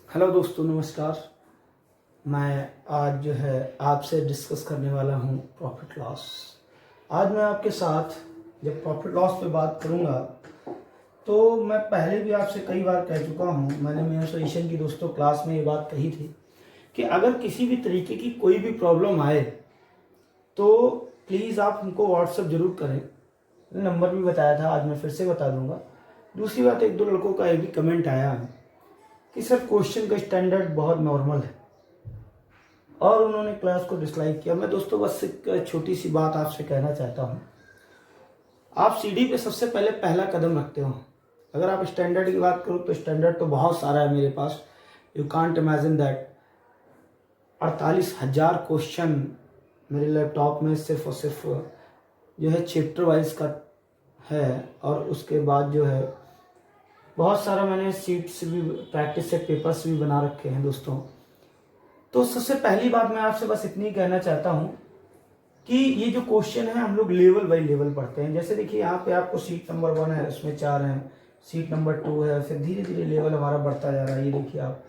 Hello दोस्तों, नमस्कार। मैं आज जो है आपसे डिस्कस करने वाला हूँ प्रॉफिट लॉस। आज मैं आपके साथ जब प्रॉफिट लॉस पे बात करूँगा तो मैं पहले भी आपसे कई बार कह चुका हूँ। मैंने मेंसुरेशन की दोस्तों क्लास में ये बात कही थी कि अगर किसी भी तरीके की कोई भी प्रॉब्लम आए तो प्लीज़ आप हमको व्हाट्सएप ज़रूर करें। नंबर भी बताया था, आज मैं फिर से बता दूँगा। दूसरी बात, एक दो लड़कों का ये भी कमेंट आया है कि सर क्वेश्चन का स्टैंडर्ड बहुत नॉर्मल है और उन्होंने क्लास को डिसलाइक किया। मैं दोस्तों बस एक छोटी सी बात आपसे कहना चाहता हूँ। आप सीढ़ी पे सबसे पहले पहला कदम रखते हो। अगर आप स्टैंडर्ड की बात करो तो स्टैंडर्ड तो बहुत सारा है मेरे पास। You can't imagine that 48,000 question मेरे लैपटॉप में सिर्फ और सिर्फ जो है चैप्टर वाइज का है। और उसके बाद जो है बहुत सारा मैंने सीट्स भी, प्रैक्टिस सेट पेपर्स भी बना रखे हैं दोस्तों। तो सबसे पहली बात मैं आपसे बस इतनी कहना चाहता हूँ कि ये जो क्वेश्चन है हम लोग लेवल बाय लेवल पढ़ते हैं। जैसे देखिए यहाँ पे आपको सीट नंबर 1 है, उसमें 4 हैं, सीट नंबर 2 है, फिर धीरे धीरे लेवल हमारा बढ़ता जा रहा है। ये देखिए आप,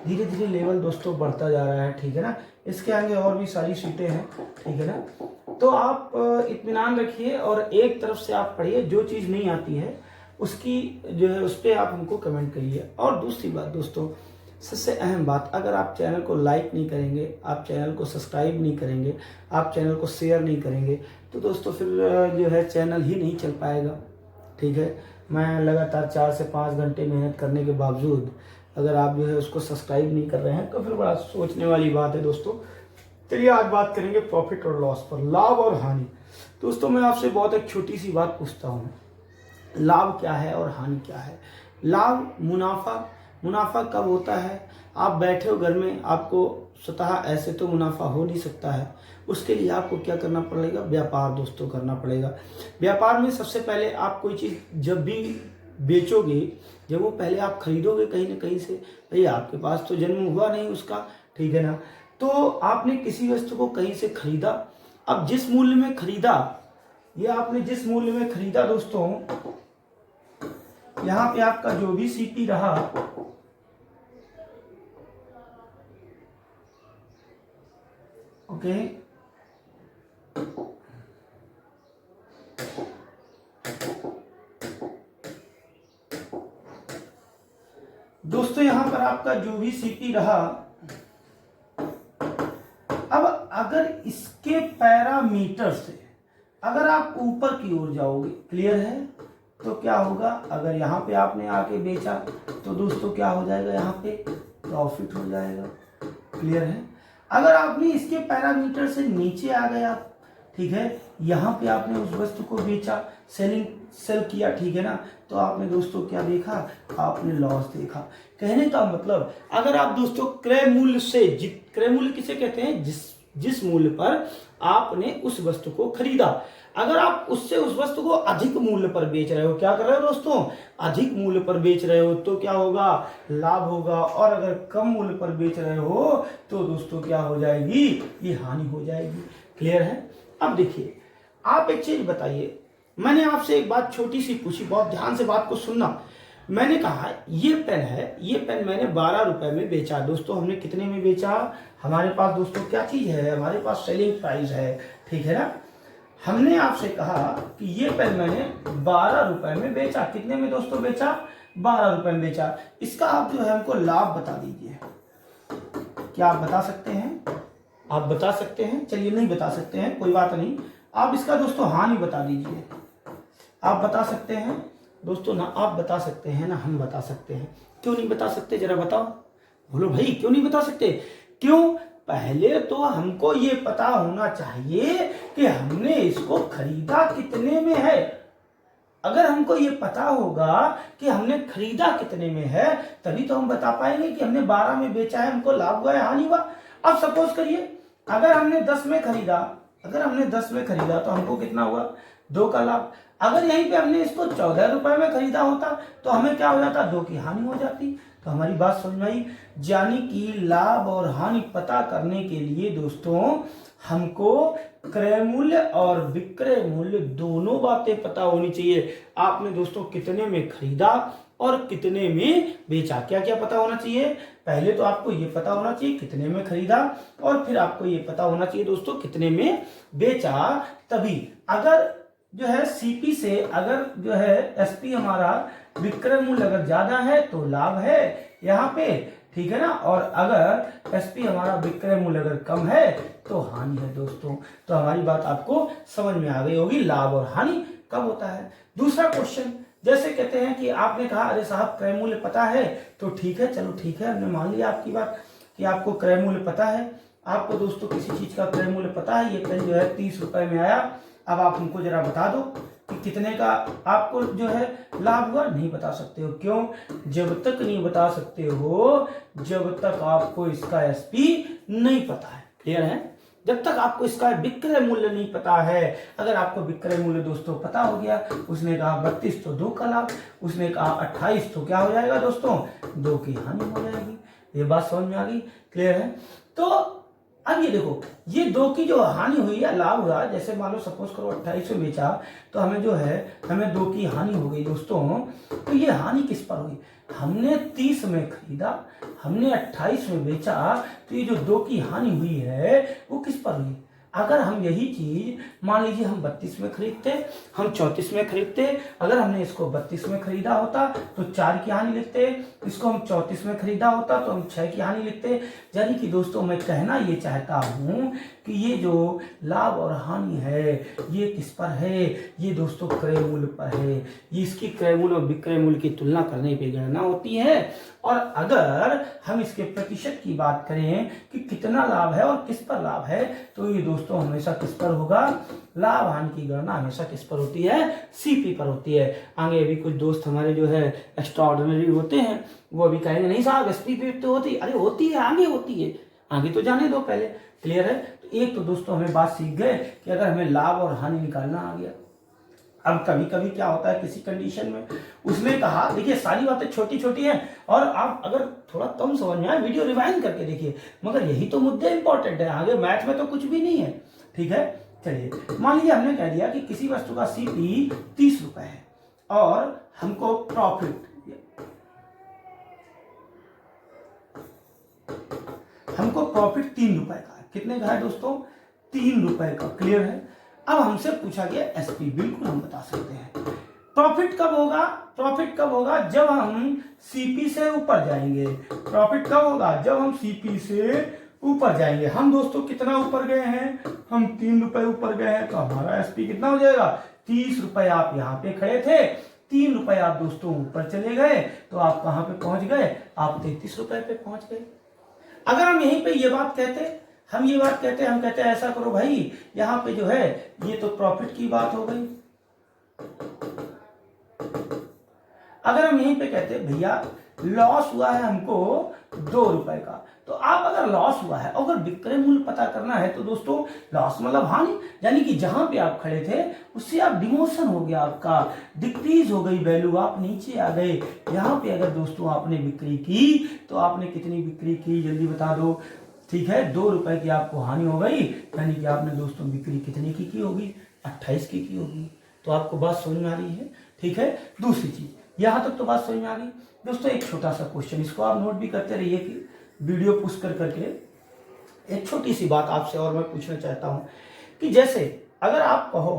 धीरे धीरे लेवल दोस्तों बढ़ता जा रहा है, ठीक है ना। इसके आगे और भी सारी सीटें हैं, ठीक है ना। तो आप इत्मीनान रखिए और एक तरफ से आप पढ़िए। जो चीज़ नहीं आती है उसकी जो है उस पर आप हमको कमेंट करिए। और दूसरी बात दोस्तों, सबसे अहम बात, अगर आप चैनल को लाइक नहीं करेंगे, आप चैनल को सब्सक्राइब नहीं करेंगे, आप चैनल को शेयर नहीं करेंगे तो दोस्तों फिर जो है चैनल ही नहीं चल पाएगा, ठीक है। मैं लगातार 4 से 5 घंटे मेहनत करने के बावजूद अगर आप जो है उसको सब्सक्राइब नहीं कर रहे हैं तो फिर बड़ा सोचने वाली बात है दोस्तों। चलिए आज बात करेंगे प्रॉफिट और लॉस पर, लाभ और हानि। दोस्तों मैं आपसे बहुत एक छोटी सी बात पूछता हूँ, लाभ क्या है और हानि क्या है। लाभ मुनाफा कब होता है? आप बैठे हो घर में, आपको स्वतः ऐसे तो मुनाफा हो नहीं सकता है। उसके लिए आपको क्या करना पड़ेगा? व्यापार दोस्तों करना पड़ेगा। व्यापार में सबसे पहले आप कोई चीज़ जब भी बेचोगे, जब वो पहले आप खरीदोगे कहीं ना कहीं से, भाई आपके पास तो जन्म हुआ नहीं उसका, ठीक है ना। तो आपने किसी वस्तु को कहीं से खरीदा। अब जिस मूल्य में खरीदा, ये आपने जिस मूल्य में खरीदा दोस्तों, यहाँ पे आपका जो भी सीपी रहा, ओके, दोस्तों यहाँ पर आपका जो भी सीपी रहा, अब अगर इसके पैरामीटर से अगर आप ऊपर की ओर जाओगे, क्लियर है, तो क्या होगा? अगर यहाँ पे आपने आके बेचा तो दोस्तों क्या हो जाएगा? यहाँ पे प्रॉफिट हो जाएगा, क्लियर है। अगर आपने इसके पैरामीटर से नीचे आ गया, ठीक है, यहाँ पे आपने उस वस्तु को बेचा, सेल किया, ठीक है ना, तो आपने दोस्तों क्या देखा? आपने लॉस देखा। कहने का मतलब, अगर आप दोस्तों क्रय मूल्य से, क्रय मूल्य किसे कहते हैं? जिस मूल्य पर आपने उस वस्तु को खरीदा, अगर आप उससे उस वस्तु को अधिक मूल्य पर बेच रहे हो, क्या कर रहे हो दोस्तों? अधिक मूल्य पर बेच रहे हो, तो क्या होगा? लाभ होगा। और अगर कम मूल्य पर बेच रहे हो तो दोस्तों क्या हो जाएगी? ये हानि हो जाएगी, क्लियर है। अब देखिए, आप एक चीज बताइए, मैंने आपसे एक बात छोटी सी पूछी, बहुत ध्यान से बात को सुनना। मैंने कहा ये पेन है, ये पेन मैंने 12 रुपए में बेचा। दोस्तों हमने कितने में बेचा? हमारे पास दोस्तों क्या चीज है? हमारे पास सेलिंग प्राइस है, ठीक है ना। हमने आपसे कहा कि ये पेन मैंने 12 रुपए में बेचा। कितने में दोस्तों बेचा? 12 रुपए में बेचा। इसका आप जो है हमको लाभ बता दीजिए। क्या आप बता सकते हैं? आप बता सकते हैं? चलिए नहीं बता सकते हैं, कोई बात नहीं। आप इसका दोस्तों हानि बता दीजिए। आप बता सकते हैं दोस्तों ना? आप बता सकते हैं ना? हम बता सकते हैं। क्यों नहीं बता सकते? जरा बताओ, बोलो भाई, क्यों नहीं बता सकते? क्यों? पहले तो हमको ये पता होना चाहिए कि हमने इसको खरीदा कितने में है। अगर हमको ये पता होगा कि हमने खरीदा कितने में है, तभी तो हम बता पाएंगे कि हमने 12 में बेचा है, हमको लाभ हुआ है, हानि हुआ। अब सपोज करिए, अगर हमने 10 में खरीदा, तो हमको कितना हुआ? 2 का लाभ। अगर यहीं पे हमने इसको 14 रुपए में खरीदा होता तो हमें क्या हो जाता? 2 की हानि हो जाती। तो हमारी बात समझ में आई। यानी कि लाभ और हानि पता करने के लिए दोस्तों हमको क्रय मूल्य और विक्रय मूल्य दोनों बातें पता होनी चाहिए। आपने दोस्तों कितने में खरीदा और कितने में बेचा, क्या क्या पता होना चाहिए। पहले तो आपको ये पता होना चाहिए कितने में खरीदा, और फिर आपको ये पता होना चाहिए दोस्तों कितने में बेचा। तभी अगर जो है सीपी से अगर जो है एसपी हमारा विक्रय मूल्य अगर ज्यादा है तो लाभ है यहाँ पे, ठीक है ना, और अगर एसपी हमारा विक्रय मूल्य अगर कम है तो हानि है दोस्तों। तो हमारी बात आपको समझ में आ गई होगी, लाभ और हानि कब होता है। दूसरा क्वेश्चन, जैसे कहते हैं कि आपने कहा अरे साहब क्रय मूल्य पता है, तो ठीक है, चलो ठीक है, हमने मान लिया आपकी बात कि आपको क्रय मूल्य पता है। आपको दोस्तों किसी चीज का क्रय मूल्य पता है, ये पेन जो है 30 रुपए में आया। अब आप हमको जरा बता दो कि कितने का आपको जो है लाभ हुआ। नहीं बता सकते हो, क्यों? जब तक नहीं बता सकते हो जब तक आपको इसका एसपी नहीं पता है। क्लियर है? जब तक आपको इसका विक्रय मूल्य नहीं पता है। अगर आपको विक्रय मूल्य दोस्तों पता हो गया, उसने कहा 32 तो 2 का लाभ, उसने कहा 28 तो क्या हो जाएगा दोस्तों, 2 की हानि हो जाएगी। ये बात समझ में आ गई? क्लियर है? तो अब ये देखो, ये 2 की जो हानि हुई या लाभ हुआ, जैसे मान लो सपोज करो 28 में बेचा तो हमें जो है हमें 2 की हानि हो गई दोस्तों। तो ये हानि किस पर हुई? हमने 30 में खरीदा, हमने 28 में बेचा, तो ये जो 2 की हानि हुई है वो किस पर हुई? अगर हम यही चीज मान लीजिए हम 32 में खरीदते, हम 34 में खरीदते, अगर हमने इसको 32 में खरीदा होता तो 4 की हानि लिखते, इसको हम 34 में खरीदा होता तो हम 6 की हानि लिखते। यानी कि दोस्तों मैं कहना ये चाहता हूं कि ये जो लाभ और हानि है ये किस पर है? ये दोस्तों क्रय मूल्य पर है। ये इसकी क्रय मूल्य और विक्रय मूल्य की तुलना करने पर गणना होती है। और अगर हम इसके प्रतिशत की बात करें कि कितना लाभ है और किस पर लाभ है, तो ये दोस्तों हमेशा किस पर होगा? लाभ हानि की गणना हमेशा किस पर होती है? सीपी पर होती है। आगे अभी कुछ दोस्त हमारे जो है एक्स्ट्रा ऑर्डिनरी होते हैं, वो अभी कहेंगे नहीं साहब एसपी पे तो होती, अरे होती है, आगे होती है, आगे तो जाने दो पहले। क्लियर है? तो एक तो दोस्तों हमें बात सीख गए कि अगर हमें लाभ और हानि निकालना आ गया। अब कभी कभी क्या होता है किसी कंडीशन में उसने कहा, देखिए सारी बातें छोटी छोटी हैं और आप अगर थोड़ा कम समझ में आए वीडियो रिवाइंड करके देखिए, मगर यही तो मुद्दे इंपॉर्टेंट है, आगे मैथ में तो कुछ भी नहीं है। ठीक है, चलिए मान लीजिए हमने कह दिया कि किसी वस्तु का सीपी 30 रुपए है और हमको प्रॉफिट 3 रुपए का है। कितने का है दोस्तों? 3 रुपए का। क्लियर है? अब हमसे पूछा गया एसपी, बिल्कुल हम बता सकते हैं। प्रॉफिट कब होगा? प्रॉफिट कब होगा? जब हम सीपी से ऊपर जाएंगे। प्रॉफिट कब होगा? जब हम सीपी से ऊपर जाएंगे। हम दोस्तों कितना ऊपर गए हैं? हम 3 रुपए ऊपर गए हैं, तो हमारा एसपी कितना हो जाएगा? 30 रुपए। आप यहाँ पे खड़े थे, 3 रुपए आप दोस्तों ऊपर चले गए, तो आप कहां पे पहुंच गए? आप 33 रुपए पे पहुंच गए। अगर हम यहीं पे ये बात कहते, हम कहते ऐसा करो भाई, यहाँ पे जो है ये तो प्रॉफिट की बात हो गई। अगर हम यहीं पे कहते भैया लॉस हुआ है हमको 2 रुपए का, तो आप अगर लॉस हुआ है, अगर विक्रय मूल्य पता करना है तो दोस्तों लॉस मतलब हानि, यानी कि जहां पे आप खड़े थे उससे आप डिमोशन हो गया, आपका डिक्रीज हो गई वैल्यू, आप नीचे आ गए। यहाँ पे अगर दोस्तों आपने बिक्री की तो आपने कितनी बिक्री की जल्दी बता दो। ठीक है, 2 रुपए की आपको हानि हो गई, यानी कि आपने दोस्तों बिक्री कितने की होगी? 28 की होगी। तो आपको बात समझ में आ रही है? ठीक है, दूसरी चीज यहां तक तो बात समझ में आ गई दोस्तों। एक छोटा सा क्वेश्चन, इसको आप नोट भी करते रहिए कि वीडियो पुश कर करके एक छोटी सी बात आपसे और मैं पूछना चाहता हूं कि जैसे अगर आप कहो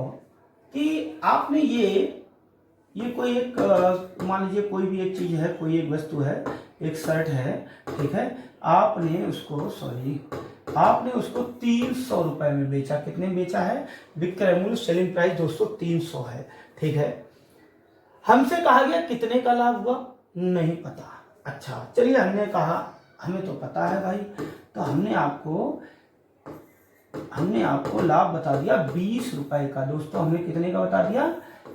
कि आपने ये कोई एक मान लीजिए कोई भी एक चीज है, कोई एक वस्तु है, एक शर्ट है, ठीक है, आपने उसको 300 रुपए में बेचा। कितने में बेचा है? विक्रय मूल्य सेलिंग प्राइस दोस्तों 300 है। ठीक है, हमसे कहा गया कितने का लाभ हुआ? नहीं पता। अच्छा चलिए, हमने कहा हमें तो पता है भाई, तो हमने आपको लाभ बता दिया 20 रुपए का। दोस्तों हमने कितने का बता दिया?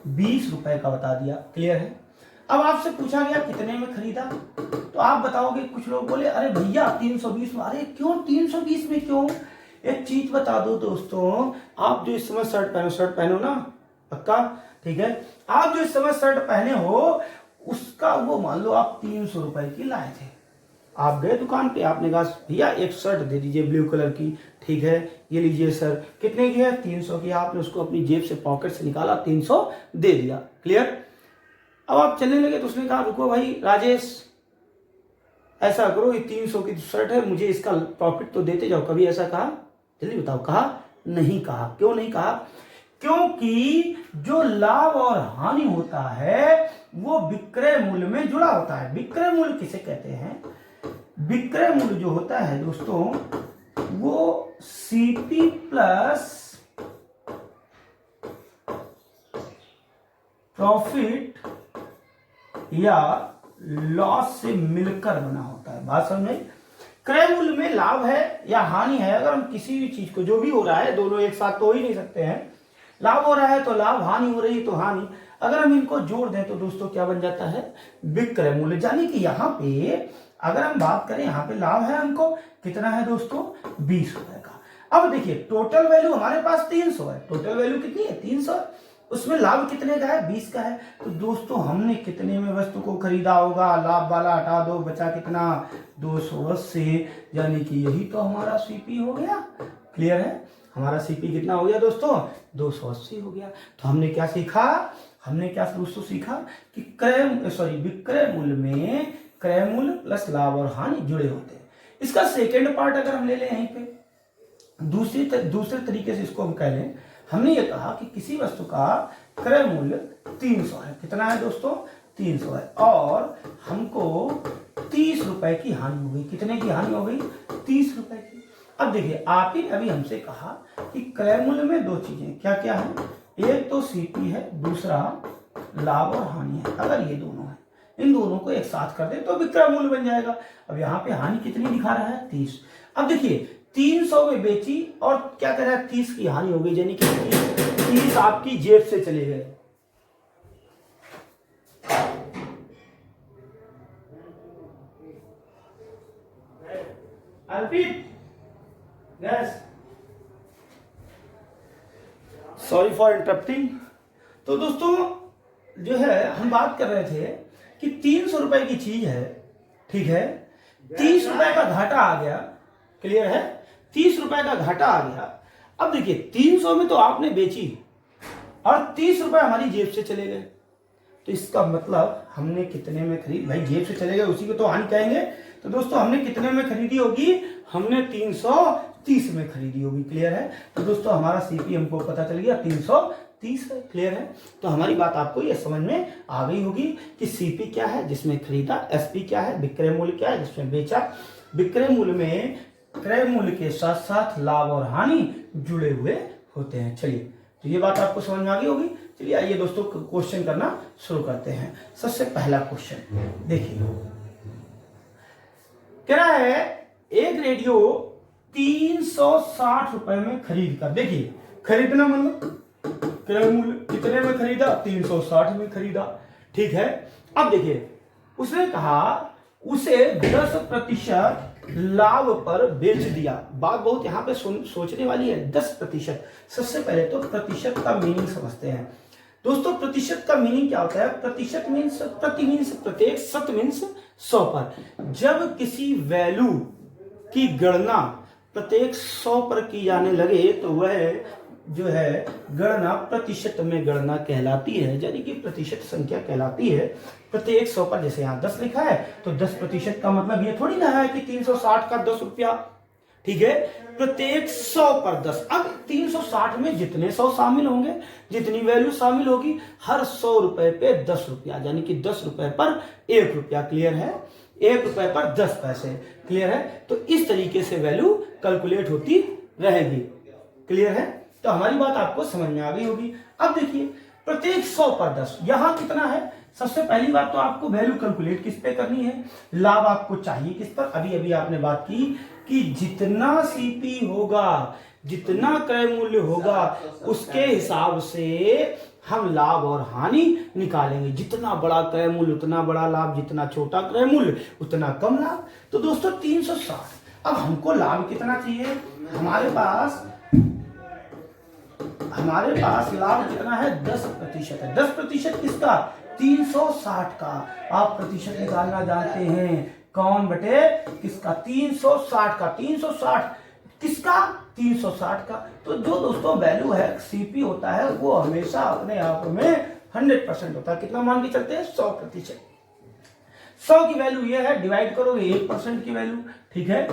20 रुपए का बता दिया। क्लियर है? अब आपसे पूछा गया कितने में खरीदा, तो आप बताओगे, कुछ लोग बोले अरे भैया 320 में। अरे क्यों 320 में क्यों? एक चीज बता दो दोस्तों, आप जो इस समय शर्ट पहनो ना, पक्का? ठीक है, आप जो इस समय शर्ट पहने हो उसका वो मान लो आप 300 रुपए की लाए थे, आप गए दुकान पे, आपने कहा भैया एक शर्ट दे दीजिए ब्लू कलर की, ठीक है ये लीजिए सर, कितने की है, 300 की। आपने उसको अपनी जेब से पॉकेट से निकाला, 300 दे दिया, क्लियर। अब आप चलने लगे तो उसने कहा रुको भाई राजेश, ऐसा करो ये 300 की शर्ट है, मुझे इसका प्रॉफिट तो देते जाओ। कभी ऐसा कहा? जल्दी बताओ, कहा? नहीं कहा। क्यों नहीं कहा? क्योंकि जो लाभ और हानि होता है वो विक्रय मूल्य में जुड़ा होता है। विक्रय मूल्य किसे कहते हैं? विक्रय मूल्य जो होता है दोस्तों वो सीपी प्लस प्रॉफिट या लॉस से मिलकर बना होता है। बात समझ में? क्रय मूल्य में लाभ है या हानि है, अगर हम किसी भी चीज को, जो भी हो रहा है, दोनों एक साथ तो हो ही नहीं सकते हैं, लाभ हो रहा है तो लाभ, हानि हो रही है तो हानि, अगर हम इनको जोड़ दें तो दोस्तों क्या बन जाता है? विक्रय मूल्य। यानी कि यहाँ पे अगर हम बात करें, यहाँ पे लाभ है हमको कितना है दोस्तों? 20 रुपए का। अब देखिए टोटल वैल्यू हमारे पास 300 है, टोटल वैल्यू कितनी है? 300। उसमें लाभ कितने का है? 20 का है। तो दोस्तों हमने कितने में वस्तु को खरीदा होगा? लाभ वाला हटा दो, बचा कितना? 280। यानी कि यही तो हमारा सीपी हो गया। क्लियर है? हमारा सीपी कितना हो गया दोस्तों? 280 हो गया। तो हमने क्या सीखा? हमने क्या दोस्तों सीखा कि विक्रय मूल्य में क्रय मूल्य प्लस लाभ और हानि जुड़े होते हैं। इसका सेकेंड पार्ट अगर हम ले लें यहीं पे, दूसरे तरीके से इसको हम कह लें, हमने ये कहा कि किसी वस्तु का क्रय मूल्य 300 है। कितना है दोस्तों? 300 है। और हमको 30 रुपए की हानि हो गई। कितने की हानि हो गई? 30 रुपए की। अब देखिए आप ही ने अभी हमसे कहा कि क्रय मूल्य में दो चीजें क्या क्या है? एक तो सीपी है, दूसरा लाभ और हानि है। अगर ये दोनों है, इन दोनों को एक साथ कर दे तो विक्रय मूल्य बन जाएगा। अब यहाँ पे हानि कितनी दिखा रहा है? 30। अब देखिए 300 में बेची और क्या कह रहा है? 30 की हानि हो गई, यानी कि 30 आपकी जेब से चले गए। अर्पित, यस, सॉरी फॉर इंटरप्टिंग। तो दोस्तों जो है हम बात कर रहे थे कि 300 रुपए की चीज है, ठीक है, 30 रुपए का घाटा आ गया। क्लियर है? 30 रुपए का घाटा आ गया। अब देखिए 300 में तो आपने बेची और 30 रुपए हमारी जेब से चले गए। तो इसका मतलब हमने कितने में खरीद, भाई जेब से चले गए उसी को तो हानि कहेंगे। तो दोस्तों हमने कितने में खरीदी होगी? हमने 330 में खरीदी होगी। क्लियर है? तो दोस्तों हमारा सीपी हमको पता चल गया 330 है। क्लियर है? तो हमारी बात आपको ये समझ में आ गई होगी कि सीपी क्या है जिसमें खरीदा, एसपी क्या है विक्रय मूल्य क्या है जिसमें बेचा। विक्रय मूल्य में क्रय मूल्य के साथ साथ लाभ और हानि जुड़े हुए होते हैं। चलिए तो ये बात आपको समझ में आ गई होगी। चलिए आइए दोस्तों क्वेश्चन करना शुरू करते हैं। सबसे पहला क्वेश्चन देखिए, कह रहा है एक रेडियो 360 रुपए में खरीद कर, देखिए खरीदना मतलब क्रय मूल्य, कितने में खरीदा? 360 में खरीदा। ठीक है? अब देखिए उसने कहा उसे 10% लाभ पर बेच दिया। बात बहुत यहां पे सोचने वाली है। 10%। सबसे पहले तो प्रतिशत का मीनिंग समझते हैं दोस्तों। प्रतिशत का मीनिंग क्या होता है? प्रतिशत मीन्स प्रति, मीन्स प्रत्येक, शत मीन्स 100 पर। जब किसी वैल्यू की गणना प्रत्येक 100 पर की जाने लगे तो वह जो है गणना प्रतिशत में गणना कहलाती है, यानी कि प्रतिशत संख्या कहलाती है। प्रत्येक 100 पर, जैसे यहाँ 10 लिखा है तो 10% का मतलब ये थोड़ी ना है कि 360 का 10 रुपया। ठीक है? प्रत्येक 100 पर 10। अब 360 में जितने 100 शामिल होंगे, जितनी वैल्यू शामिल होगी, हर 100 रुपए पे 10 रुपया, यानी कि 10 रुपए पर 1 रुपया। क्लियर है? 1 रुपए पर 10 पैसे। क्लियर है? तो इस तरीके से वैल्यू कैलकुलेट होती रहेगी। क्लियर है? तो हमारी बात आपको समझ में आ गई होगी। अब देखिए प्रत्येक 100 पर 10, यहां कितना है? सबसे पहली बात तो आपको वैल्यू कैलकुलेट किस पे करनी है? लाभ आपको चाहिए किस पर? अभी अभी आपने बात की कि जितना सीपी होगा, जितना क्रय मूल्य होगा, उसके हिसाब से हम लाभ और हानि निकालेंगे। जितना बड़ा क्रय मूल्य उतना बड़ा लाभ, जितना छोटा क्रय मूल्य उतना कम लाभ। तो दोस्तों 360। अब हमको लाभ कितना चाहिए? हमारे पास लाभ कितना है? 10% है। 10% किसका? 360 का। आप प्रतिशत निकालना जानते हैं, कौन बटे किसका 360 का 360 किसका 360 का। तो जो दोस्तों वैल्यू है सीपी होता है वो हमेशा अपने आप में 100% होता है। कितना मान के चलते हैं 100%। 100 की वैल्यू ये है, डिवाइड करोगे 1% की वैल्यू, ठीक है।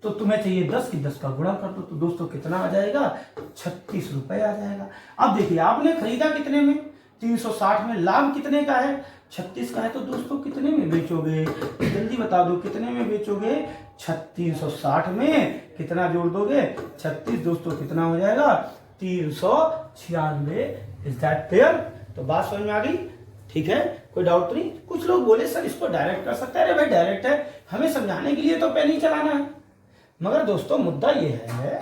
तो तुम्हें चाहिए 10 की 10 का गुणा कर दो, तो दोस्तों कितना आ जाएगा 36 रुपए आ जाएगा। अब देखिए आपने खरीदा कितने में 360 में, लाभ कितने का है 36 का है, तो दोस्तों कितने में बेचोगे जल्दी बता दो, कितने में बेचोगे 360 में कितना जोड़ दोगे 36 दोस्तों कितना हो जाएगा 396। Is that clear? तो बात समझ में आ गई, ठीक है, कोई डाउट नहीं। कुछ लोग बोले सर इसको डायरेक्ट कर सकते हैं, अरे भाई डायरेक्ट है, हमें समझाने के लिए तो पेन ही चलाना है। मगर दोस्तों मुद्दा ये है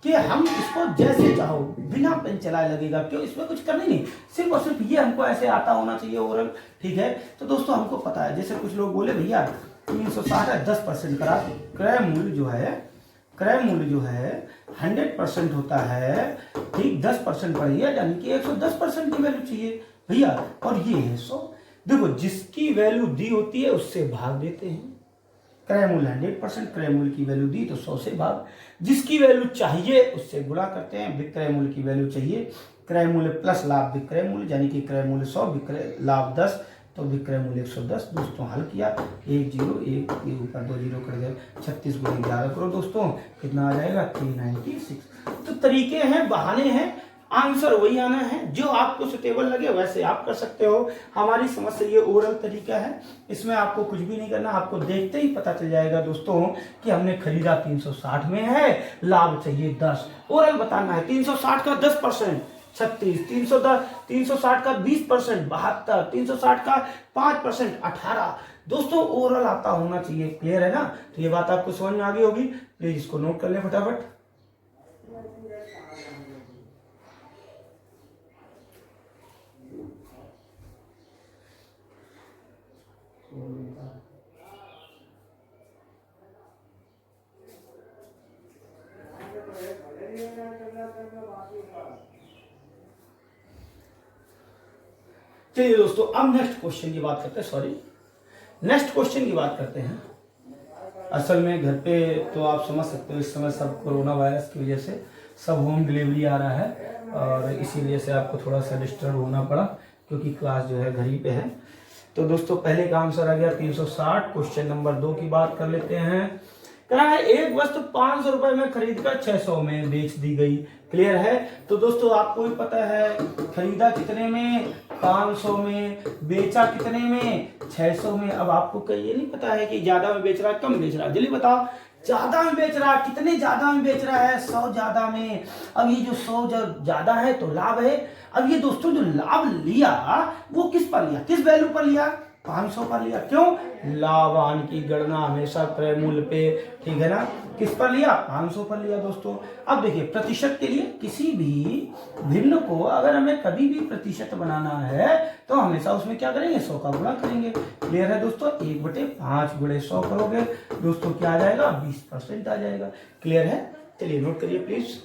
कि हम इसको जैसे चाहो बिना पेन चलाए लगेगा, क्यों, इसमें कुछ करना नहीं, सिर्फ और सिर्फ ये हमको ऐसे आता होना चाहिए ओरल, ठीक है। तो दोस्तों हमको पता है, जैसे कुछ लोग बोले भैया 360 है 10% करा, क्रय मूल्य जो है 100% होता है, ठीक 10% बढ़ी है, यानी कि 110% की वैल्यू चाहिए भैया, और ये है 100। देखो जिसकी वैल्यू दी होती है उससे भाग देते हैं, क्रय मूल्य 100%, क्रय मूल्य की वैल्यू दी तो 100 से भाग, जिसकी वैल्यू चाहिए उससे गुणा करते हैं, विक्रय मूल्य की वैल्यू चाहिए, क्रय मूल्य प्लस लाभ विक्रय मूल्य, यानी कि क्रय मूल्य 100 विक्रय लाभ 10, तो विक्रय मूल्य 110। दोस्तों हल किया, 1 0 1 के ऊपर 2 0 कट गए, 36 × 11 करो दोस्तों, कितना आ जाएगा 396। तो तरीके हैं, बहाने हैं, आंसर वही आना है, जो आपको सुटेबल लगे वैसे आप कर सकते हो। हमारी समझ से ये ओरल तरीका है, इसमें आपको कुछ भी नहीं करना, आपको देखते ही पता चल जाएगा दोस्तों कि हमने खरीदा 360 में है, लाभ चाहिए 10, ओरल बताना है 360 का 10% 36, 360 का 20% 72, 360 का 5% 18। दोस्तों ओरल आता होना चाहिए, क्लियर है ना? तो ये बात आपको समझ में आ गई होगी, प्लीज इसको नोट कर ले फटाफट। चलिए दोस्तों अब नेक्स्ट क्वेश्चन की बात करते हैं, नेक्स्ट क्वेश्चन की बात करते हैं। असल में घर पे तो आप समझ सकते हो इस समय सब कोरोना वायरस की वजह से सब होम डिलीवरी आ रहा है, और इसीलिए से आपको थोड़ा सा डिस्टर्ब होना पड़ा, क्योंकि क्लास जो है घर ही पे है। तो दोस्तों पहले का आंसर आ गया 360। क्वेश्चन नंबर 2 की बात कर लेते हैं। कहा है एक वस्तु 500 रुपए में खरीदकर 600 में बेच दी गई, क्लियर है? तो दोस्तों आपको भी पता है खरीदा कितने में 500 में, बेचा कितने में 600 में। अब आपको कहीं ये नहीं पता है कि ज्यादा में बेच रहा है कम बेच रहा है, जल्दी बताओ। ज्यादा में बेच रहा है, कितने ज्यादा में बेच रहा है 100 ज्यादा में। अब ये जो 100 ज्यादा है तो लाभ है। अब ये दोस्तों जो लाभ लिया वो किस पर लिया, किस वैल्यू पर लिया 500 पर लिया। क्यों? लाभांश की गणना हमेशा क्रय मूल्य पे, ठीक है ना, किस पर लिया 500 पर लिया दोस्तों। अब देखिए प्रतिशत के लिए किसी भी भिन्न को अगर हमें कभी भी प्रतिशत बनाना है तो हमेशा उसमें क्या करेंगे 100 का गुणा करेंगे, क्लियर है दोस्तों। 1/5 × 100 करोगे दोस्तों क्या आ जाएगा 20% आ जाएगा, क्लियर है? चलिए नोट करिए प्लीज।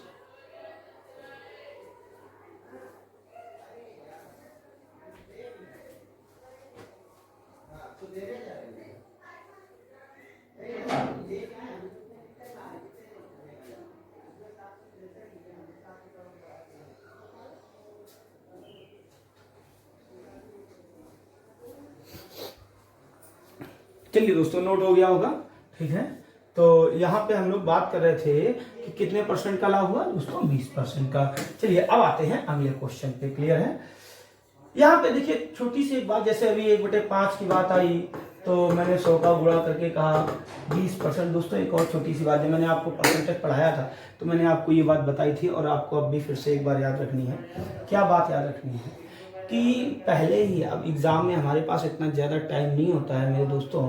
चलिए दोस्तों नोट हो गया होगा, ठीक है। तो यहाँ पे हम लोग बात कर रहे थे कि कितने % का लाभ हुआ दोस्तों 20% का। चलिए अब आते हैं अगले क्वेश्चन पे, क्लियर है? यहाँ पे देखिए छोटी सी एक बात, जैसे अभी 1/5 की बात आई तो मैंने 100 का गुणा करके कहा 20%। दोस्तों एक और छोटी सी बात है, मैंने आपको परसेंटेज पढ़ाया था तो मैंने आपको ये बात बताई थी और आपको अब भी फिर से एक बार याद रखनी है। क्या बात याद रखनी है कि पहले ही, अब एग्ज़ाम में हमारे पास इतना ज़्यादा टाइम नहीं होता है मेरे दोस्तों,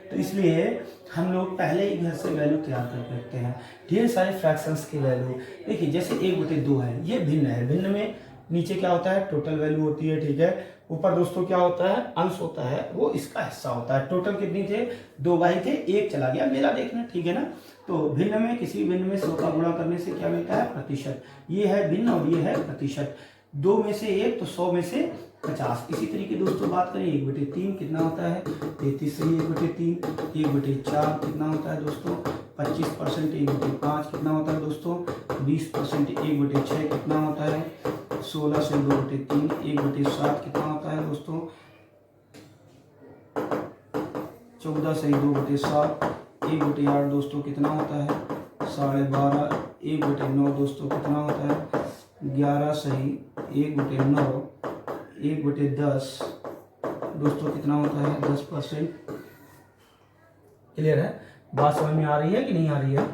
तो इसलिए हम लोग पहले ही घर से वैल्यू तैयार कर लेते हैं, ढेर सारे फ्रैक्शंस की वैल्यू। देखिए जैसे 1/2 है, ये भिन्न है, भिन्न में नीचे क्या होता है टोटल वैल्यू होती है, ठीक है। ऊपर दोस्तों क्या होता है अंश होता है, वो इसका हिस्सा होता है। टोटल कितनी थे 2 बाई थे, 1 चला गया मेरा देखना, ठीक है ना। तो भिन्न में किसी भिन्न में 100 का गुणा करने से क्या मिलता है प्रतिशत। ये है भिन्न और ये है प्रतिशत। 2 में से 1 तो 100 में से 50। इसी तरीके दोस्तों बात करें 1/3 कितना होता है 33 सही 1/3। 1/4 कितना होता है दोस्तों 25%। 1/5 कितना होता है दोस्तों 20%। 1/6 कितना होता है 16 से 2/3। 1/7 कितना होता है दोस्तों 14 से 2/7। 1/8 दोस्तों कितना होता है 12.5। 1/9 दोस्तों कितना होता है 11 सही 1/9। 1/10 दोस्तों कितना होता है 10%। क्लियर है, बात समझ में आ रही है कि नहीं आ रही है?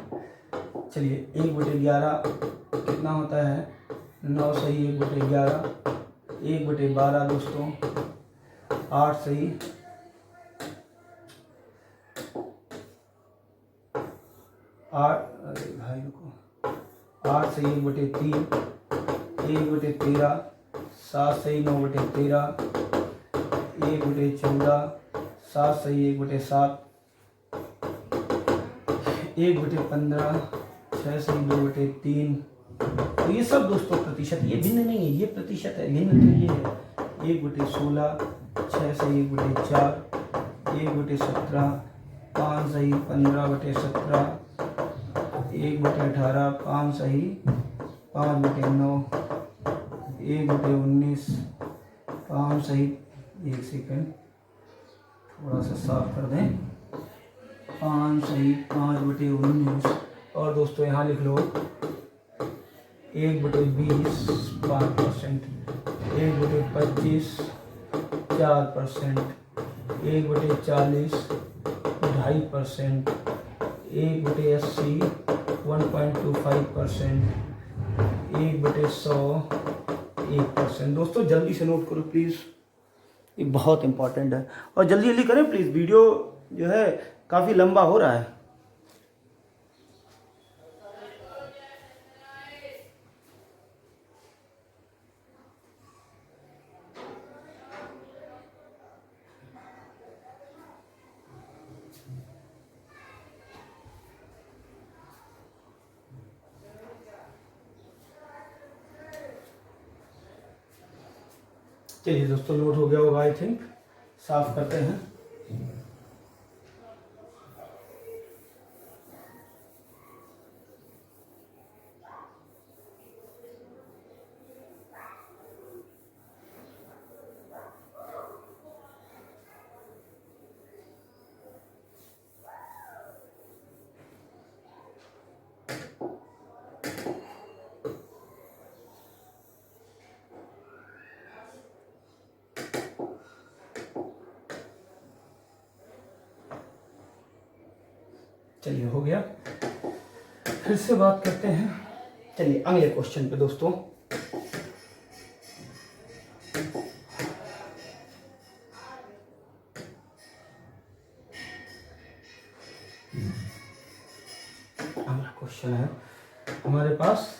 चलिए 1/11 कितना होता है 9 सही 1/11। 1/12 दोस्तों 8 सही 8। अरे भाई रुको 8 सही 1/3। 1/13 7 सही 9/13। 1/14 7 सही 1/7। 1/15 6 सही 2/3। तो ये सब दोस्तों प्रतिशत, ये भिन्न नहीं है, ये प्रतिशत है, भिन्न तो ये है। 1/16 6 सही 1/4। 1/17 5 सही 15/17। 1/18 5 सही 5/9। 1/19 5 सही, एक सेकंड थोड़ा सा साफ कर दें, 5 सही 5/19। और दोस्तों यहाँ लिख लो 1/20 5%। 1/25 4%। 1/40 2.5%। 1/80 1.25%। 1/100 1%। दोस्तों जल्दी से नोट करो प्लीज़, ये बहुत इंपॉर्टेंट है और जल्दी जल्दी करें प्लीज़, वीडियो जो है काफ़ी लंबा हो रहा है। चलिए दोस्तों नोट हो गया होगा आई थिंक, साफ करते हैं। चलिए हो गया, फिर से बात करते हैं। चलिए अगले क्वेश्चन पे दोस्तों। अगला क्वेश्चन है हमारे पास,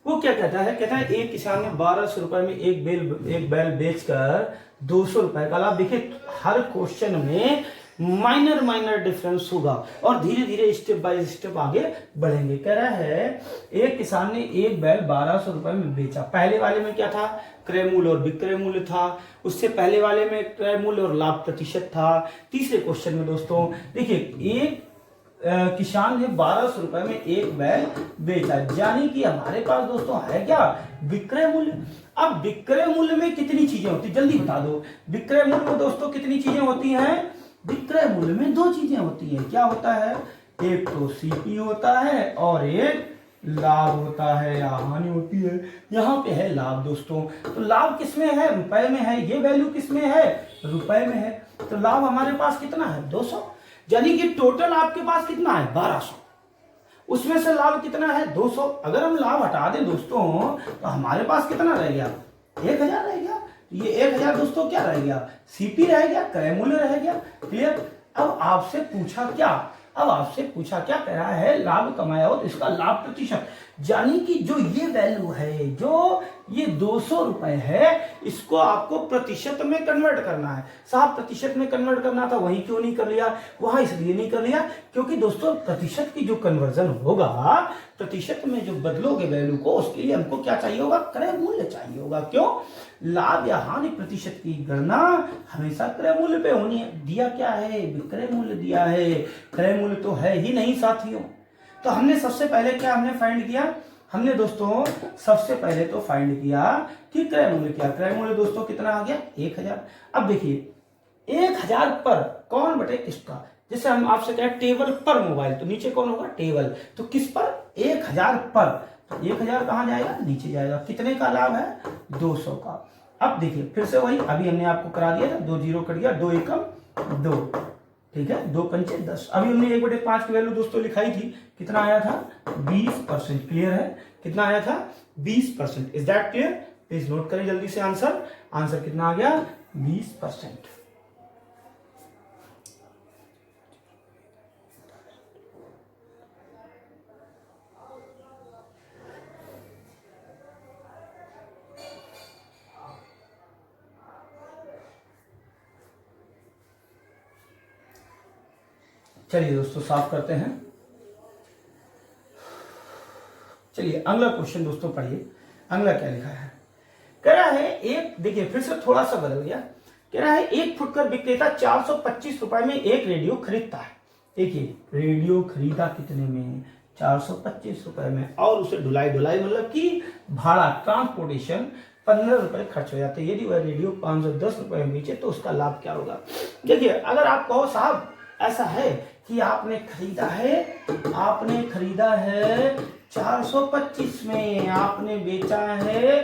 वो क्या कहता है, कहता है एक किसान ने 1200 रुपए में एक बैल बेचकर 200 रुपए का लाभ। देखिए हर क्वेश्चन में माइनर डिफरेंस होगा और धीरे धीरे स्टेप बाय स्टेप आगे बढ़ेंगे। कह रहा है एक किसान ने एक बैल 1200 रुपए में बेचा। पहले वाले में क्या था, क्रय मूल्य और विक्रय मूल्य था। उससे पहले वाले में क्रय मूल्य और लाभ प्रतिशत था। तीसरे क्वेश्चन में दोस्तों देखिए एक किसान ने 1200 रुपए में एक बैल बेचा, यानी कि हमारे पास दोस्तों है क्या, विक्रय मूल्य। अब विक्रय मूल्य में कितनी चीजें होती, जल्दी बता दो। विक्रय मूल्य में दोस्तों कितनी चीजें होती हैं, विक्रय मूल्य में 2 चीजें होती हैं। क्या होता है, एक तो सीपी होता है और एक लाभ होता है या हानि होती है। यहाँ पे है लाभ दोस्तों, तो लाभ किसमें है, रुपए में है। ये वैल्यू किसमें है, रुपए में है। तो लाभ हमारे पास कितना है 200, यानी कि टोटल आपके पास कितना है 1200, उसमें से लाभ कितना है 200। अगर हम लाभ हटा दें दोस्तों तो हमारे पास कितना रह गया 1000 रह गया। ये 1000 दोस्तों क्या रह गया, सीपी रह गया, क्रय मूल्य रह गया। क्लियर। अब आपसे पूछा क्या कह रहा है, लाभ कमाया हो तो इसका लाभ प्रतिशत, यानी कि जो ये वैल्यू है, जो ये 200 रुपए है, इसको आपको प्रतिशत में कन्वर्ट करना है। साहब प्रतिशत में कन्वर्ट करना था, वहीं क्यों नहीं कर लिया? वहां इसलिए नहीं कर लिया क्योंकि दोस्तों प्रतिशत की जो कन्वर्जन होगा, प्रतिशत में जो बदलोगे वैल्यू को, उसके लिए हमको क्या चाहिए होगा? क्रय मूल्य चाहिए होगा। क्यों? लाभ या हानि प्रतिशत की गणना हमेशा क्रय मूल्य पे होनी है। दिया क्या है? विक्रय मूल्य दिया है, क्रय मूल्य तो है ही नहीं साथियों। तो हमने सबसे पहले क्या हमने फाइंड किया? हमने दोस्तों सबसे पहले तो फाइंड किया कि क्रय मूल्य क्या। क्रय मूल्य दोस्तों कितना आ गया? 1000। अब देखिए 1000 पर कौन बटे किसका? जैसे हम आपसे कहें टेबल पर मोबाइल, तो नीचे कौन होगा? टेबल। तो किस पर? 1000 पर। तो 1000 कहां जाएगा? नीचे जाएगा। कितने का लाभ है? 200 का। अब देखिए फिर से वही, अभी हमने आपको करा दिया था, 2 जीरो कट गया, 2 एकम 2, ठीक है, 2 पंचे 10। अभी हमने 1/5 की वैल्यू दोस्तों लिखाई थी, कितना आया था? 20%। क्लियर है? कितना आया था? 20%। Is that clear? Please note करें जल्दी से आंसर। आंसर कितना आ गया? 20%। चलिए दोस्तों साफ करते हैं। चलिए अगला क्वेश्चन दोस्तों पढ़िए। अगला क्या लिखा है? कह रहा है एक, देखिए फिर से थोड़ा सा बदल गया। कह रहा है एक फुटकर विक्रेता 425 रुपए में एक रेडियो खरीदता है। देखिए रेडियो खरीदा कितने में? 425 रुपए में, और उसे ढुलाई मतलब कि भाड़ा, ट्रांसपोर्टेशन 15 रुपए खर्च हो जाते हैं। यदि वह रेडियो 510 रुपए में बेचे तो उसका लाभ क्या होगा? देखिए अगर आप कहो साहब ऐसा है कि आपने खरीदा है 425 में, आपने बेचा है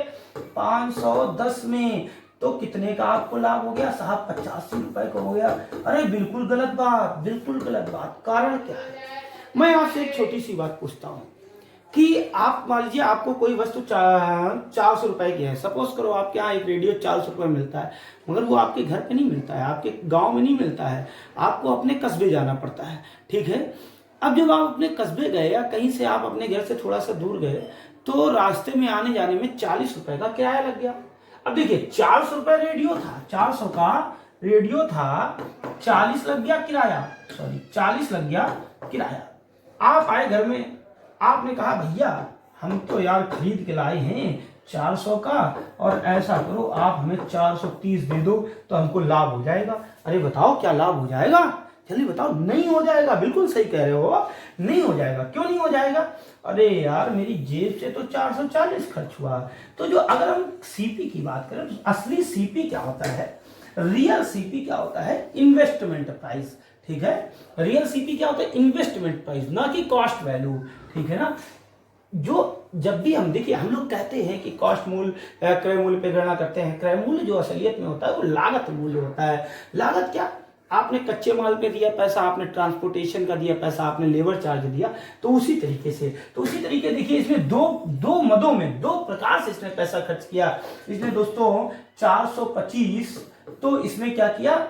510 में, तो कितने का आपको लाभ हो गया? साहब 85 रुपए का हो गया। अरे बिल्कुल गलत बात, बिल्कुल गलत बात। कारण क्या है? मैं आपसे एक छोटी सी बात पूछता हूं कि आप मान लीजिए आपको कोई वस्तु 400 रुपए की है। सपोज करो आपके यहाँ एक रेडियो 400 रुपए मिलता है, मगर वो आपके घर पे नहीं मिलता है, आपके गांव में नहीं मिलता है, आपको अपने कस्बे जाना पड़ता है, ठीक है। अब जब आप अपने कस्बे गए या कहीं से आप अपने घर से थोड़ा सा दूर गए, तो रास्ते में आने जाने में 40 रुपए का किराया लग गया। अब देखिए 400 रुपए रेडियो था, 400 का रेडियो था, 40 लग गया किराया, 40 लग गया किराया। आप आए घर में, आपने कहा भैया हम तो यार खरीद के लाए हैं 400 का, और ऐसा करो आप हमें 430 दे दो तो हमको लाभ हो जाएगा। अरे बताओ क्या लाभ हो जाएगा? जल्दी बताओ। नहीं हो जाएगा। बिल्कुल सही कह रहे हो, नहीं हो जाएगा। क्यों नहीं हो जाएगा? अरे यार मेरी जेब से तो 440 खर्च हुआ। तो जो अगर हम सीपी की बात करें तो असली सीपी क्या होता है? रियल सीपी क्या होता है? इन्वेस्टमेंट प्राइस, ठीक है। रियल सीपी क्या होता है? इन्वेस्टमेंट प्राइस, ना कि कॉस्ट वैल्यू, ठीक है ना। जो जब भी हम देखिए हम लोग कहते हैं कि कॉस्ट मूल्य, क्रय मूल्य पे गणना करते हैं। क्रय मूल्य जो असलियत में होता है वो लागत मूल्य होता है। लागत क्या? आपने कच्चे माल पे दिया पैसा, आपने ट्रांसपोर्टेशन का दिया पैसा, आपने लेबर चार्ज दिया, तो उसी तरीके देखिए इसमें दो मदों में, 2 प्रकार से इसने पैसा खर्च किया। इसने दोस्तों 425, तो इसमें क्या किया?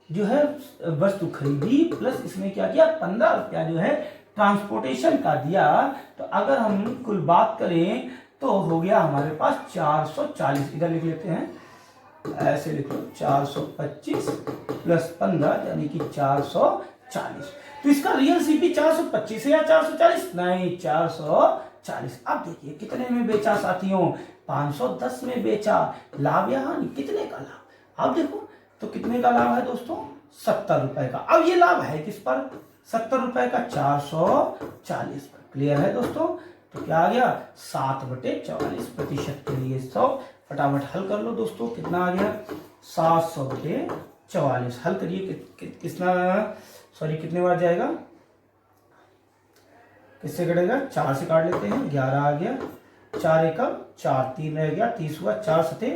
जो है वस्तु खरीदी, प्लस इसमें क्या किया? 15 रुपया जो है ट्रांसपोर्टेशन का दिया। तो अगर हम कुल बात करें तो हो गया हमारे पास 440। इधर लिख लेते हैं, ऐसे लिख लो, 425 प्लस 15 यानी कि 440। तो इसका रियल सीपी 425 है या 440? नहीं, 440। अब देखिए कितने में बेचा साथियों? 510 में बेचा। लाभ या हानि? कितने का लाभ? अब देखो तो कितने का लाभ है दोस्तों? 70 रुपए का। अब ये लाभ है किस पर? 70 रुपए का 440 पर। क्लियर है दोस्तों? तो क्या आ गया? 7/44 प्रतिशत के लिए 100। फटाफट हल कर लो दोस्तों, कितना आ गया? 700/44। हल करिए, कितने बार जाएगा? किससे कटेगा? 4 से काट लेते हैं, 11 आ गया, 4 एकम 4, 3 रह गया, 30 हुआ, 4 सते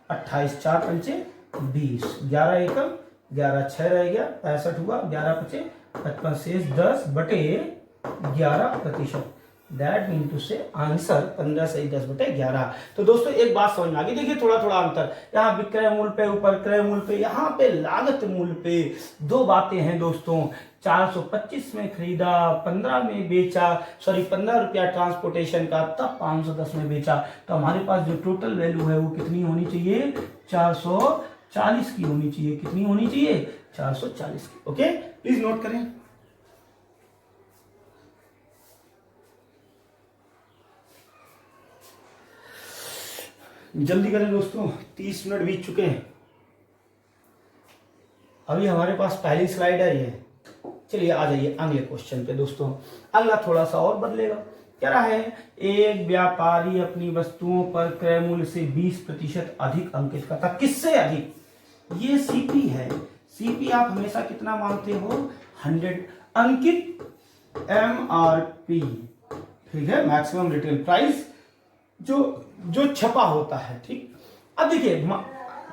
28, 4 पंचे 20, 11 एकम 11, 6 रह गया, 65 हुआ, 11 पचे 55, शेष 10/11 प्रतिशत। दैट मीन टू से आंसर 15 सही 10/11। तो दोस्तों एक बात समझ में आ गई, देखिए थोड़ा थोड़ा अंतर, यहाँ विक्रय मूल्य पे ऊपर क्रय मूल्य पे, यहाँ पे लागत मूल्य पे दो बातें हैं दोस्तों। 425 में खरीदा, 15 में बेचा, सॉरी 15 रुपया ट्रांसपोर्टेशन का, तब 510 में बेचा। तो हमारे पास जो टोटल वैल्यू है वो कितनी होनी चाहिए? 440 की होनी चाहिए। कितनी होनी चाहिए? 440 की। ओके, प्लीज नोट करें। जल्दी करें दोस्तों, 30 मिनट बीत चुके हैं। अभी हमारे पास पहली स्लाइड है ये। चलिए आ जाइए अगले क्वेश्चन पे दोस्तों। अगला थोड़ा सा और बदलेगा। क्या रहा है? एक व्यापारी अपनी वस्तुओं पर क्रय मूल्य से 20% अधिक अंकित करता। किससे अधिक? ये सीपी है। सीपी आप हमेशा कितना मानते हो? 100 अंकित एमआरपी, ठीक है, मैक्सिमम रिटेल प्राइस, जो छपा होता है। ठीक, अब देखिए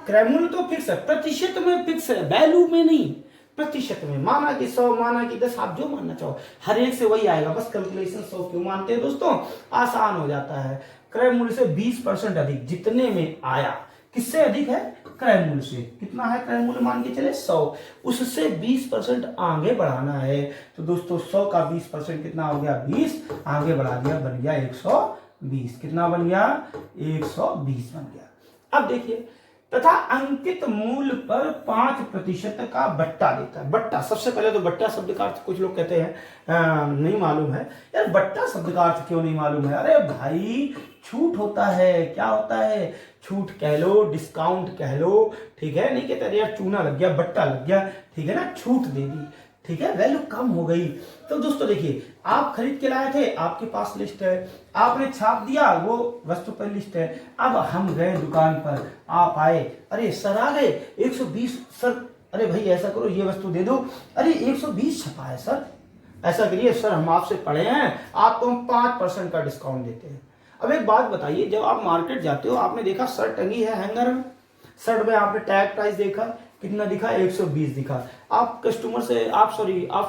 क्रय मूल्य तो फिक्स है, प्रतिशत में फिक्स है, वैल्यू में नहीं, प्रतिशत में। माना कि 100, माना कि 10, आप जो मानना चाहो, हर एक से वही आएगा। बस कैलकुलेशन 100 क्यों मानते हैं दोस्तों? आसान हो जाता है। क्रय मूल्य से 20% अधिक, जितने में आया। किससे अधिक है? क्रय मूल्य से। कितना है क्रय मूल्य? मान के चले 100, उससे 20% आगे बढ़ाना है। तो दोस्तों 100 का 20% कितना हो गया? 20, आगे बढ़ा दिया, बन गया 120। कितना बन गया? 120 बन गया। अब देखिए, तथा अंकित मूल्य पर 5% का बट्टा देता है। बट्टा, सबसे पहले तो बट्टा शब्द का अर्थ कुछ लोग कहते हैं नहीं मालूम है। यार बट्टा शब्द का अर्थ क्यों नहीं मालूम है? अरे भाई, छूट होता है। क्या होता है? छूट कह लो, डिस्काउंट कह लो, ठीक है। नहीं कहते यार चूना लग गया, बट्टा लग गया, ठीक है ना, छूट दे दी, ठीक है, वैल्यू कम हो गई। तो दोस्तों देखिए, आप खरीद के लाए थे, आपके पास लिस्ट है, आपने छाप दिया, वो वस्तु पर लिस्ट है। अब हम गए दुकान पर, आप आए, अरे सर आ गए 120 सर, अरे भाई ऐसा करो ये वस्तु दे दो, अरे 120 छपा है सर, ऐसा करिए सर हम आपसे पढ़े हैं, आपको हम 5% का डिस्काउंट देते हैं। अब एक बात बताइए, जब आप मार्केट जाते हो, आपने देखा शर्ट टंगी है हैंगर में, शर्ट में आपने टैग प्राइस देखा, कितना दिखा? 120 दिखा। आप कस्टमर से, आप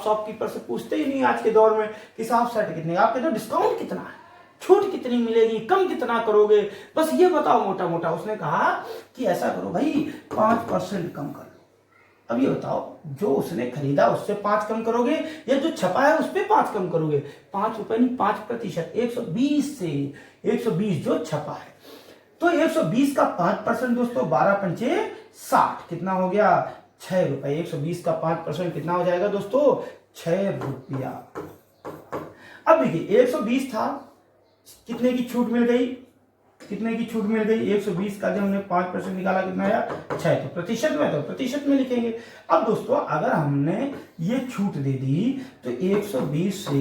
शॉपकीपर से पूछते ही नहीं आज के दौर में कि साहब शर्ट कितने, आप कहते हो डिस्काउंट कितना है, छूट कितनी मिलेगी, कम कितना करोगे, बस ये बताओ मोटा मोटा। उसने कहा कि ऐसा करो भाई 5% कम कर लो। अब ये बताओ, जो उसने खरीदा उससे 5 कम करोगे या जो छपा है उस पर 5 कम करोगे? 5 रुपए नहीं, 5%, 120 से 120 जो छपा है। तो 120 का 5% दोस्तों 12 पंचे 60, कितना हो गया? 6 रुपए। 120 का 5% कितना हो जाएगा दोस्तों? 6 रुपया। अब देखिए 120 था, कितने की छूट मिल गई? कितने की छूट मिल गई? 120 का जब हमने 5% निकाला, कितना आया? 6। तो प्रतिशत में, तो प्रतिशत में लिखेंगे। अब दोस्तों अगर हमने ये छूट दे दी तो 120 से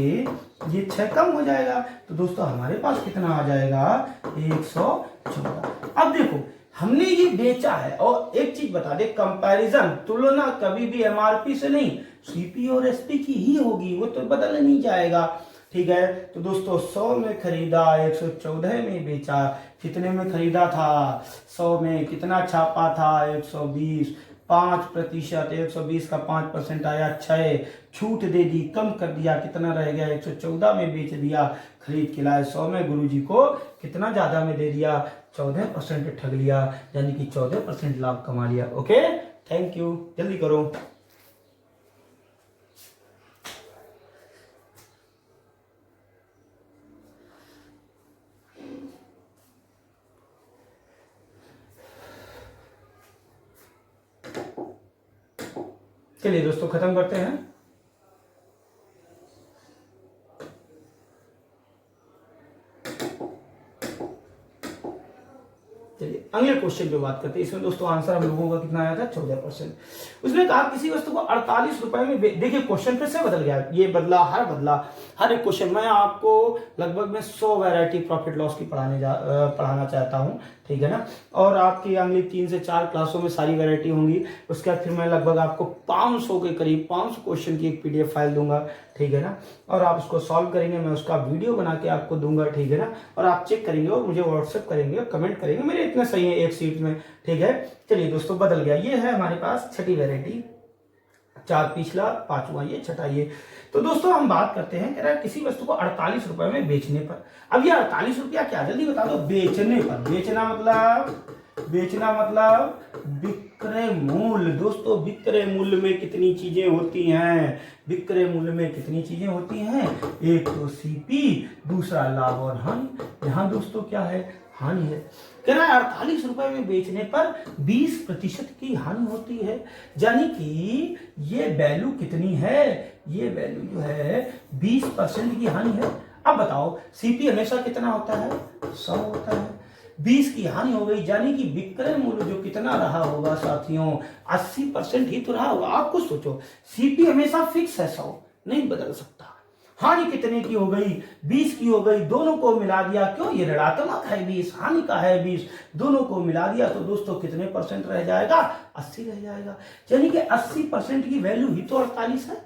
ये 6 कम हो जाएगा, तो दोस्तों हमारे पास कितना आ जाएगा? 114। अब देखो हमने ये बेचा है, और एक चीज बता दे, कंपैरिजन, तुलना कभी भी एमआरपी से नहीं, सीपी और एसपी की ही होगी, वो तो बदल नहीं जाएगा, ठीक है। तो दोस्तों 100 में खरीदा, 114 में बेचा। कितने में खरीदा था? 100 में। कितना छापा था? 120। 5%, 120 का 5% आया 6, छूट दे दी, कम कर दिया, कितना रह गया? 114 में बेच दिया, खरीद के लाए 100 में, गुरुजी को कितना ज्यादा में दे दिया? 14% ठग लिया, यानी कि 14% लाभ कमा लिया। ओके, थैंक यू, जल्दी करो। चलिए दोस्तों खत्म करते हैं। चलिए अगले क्वेश्चन पे बात करते हैं। इसमें दोस्तों आंसर हम लोगों का कितना आया था? 14%। उसने कहा किसी वस्तु को 48 रुपए में देखिए क्वेश्चन फिर से बदल गया, ये बदला, हर एक क्वेश्चन में आपको लगभग मैं 100 वैरायटी प्रॉफिट लॉस की पढ़ाना चाहता हूँ, ठीक है ना। और आपकी अगली 3 से 4 क्लासों में सारी वैरायटी होंगी। उसके बाद फिर मैं लगभग आपको 500 के करीब 500 क्वेश्चन की एक PDF फाइल दूंगा, ठीक है ना। और आप उसको सॉल्व करेंगे, मैं उसका वीडियो बना के आपको दूंगा, ठीक है ना। और आप चेक करेंगे और मुझे व्हाट्सएप करेंगे, कमेंट करेंगे, मेरे इतने सही है एक सीट में, ठीक है। चलिए दोस्तों बदल गया, ये है हमारे पास छठी वैरायटी। चार पिछला, पांचवा ये, छठा ये। तो दोस्तों हम बात करते हैं, कह रहा है किसी वस्तु को 48 रुपए में बेचने पर। अब ये 48 रुपया क्या, जल्दी बता दो। बेचने पर, बेचना मतलब विक्रय मूल्य। दोस्तों विक्रय मूल्य में कितनी चीजें होती हैं, विक्रय मूल्य में कितनी चीजें होती हैं, एक तो सीपी, दूसरा लाभ और हानि। यहां दोस्तों क्या है, हानि है। कह रहा है 48 रुपए में बेचने पर 20% की हानि होती है, यानी कि ये वैल्यू कितनी है, ये वैल्यू जो है 20% की हानि है। अब बताओ सीपी हमेशा कितना होता है, 100 होता है। 20 की हानि हो गई, यानी कि विक्रय मूल्य जो कितना रहा होगा साथियों, 80% ही तो रहा होगा। आप कुछ सोचो, सीपी हमेशा फिक्स है, 100 नहीं बदल सकता। हानि कितने की हो गई, 20 की हो गई। दोनों को मिला दिया, क्यों, ये ऋणात्मक है 20, हानि का है 20, दोनों को मिला दिया तो दोस्तों कितने परसेंट रह जाएगा, 80 रह जाएगा। यानी कि 80% की वैल्यू ही तो 48 है।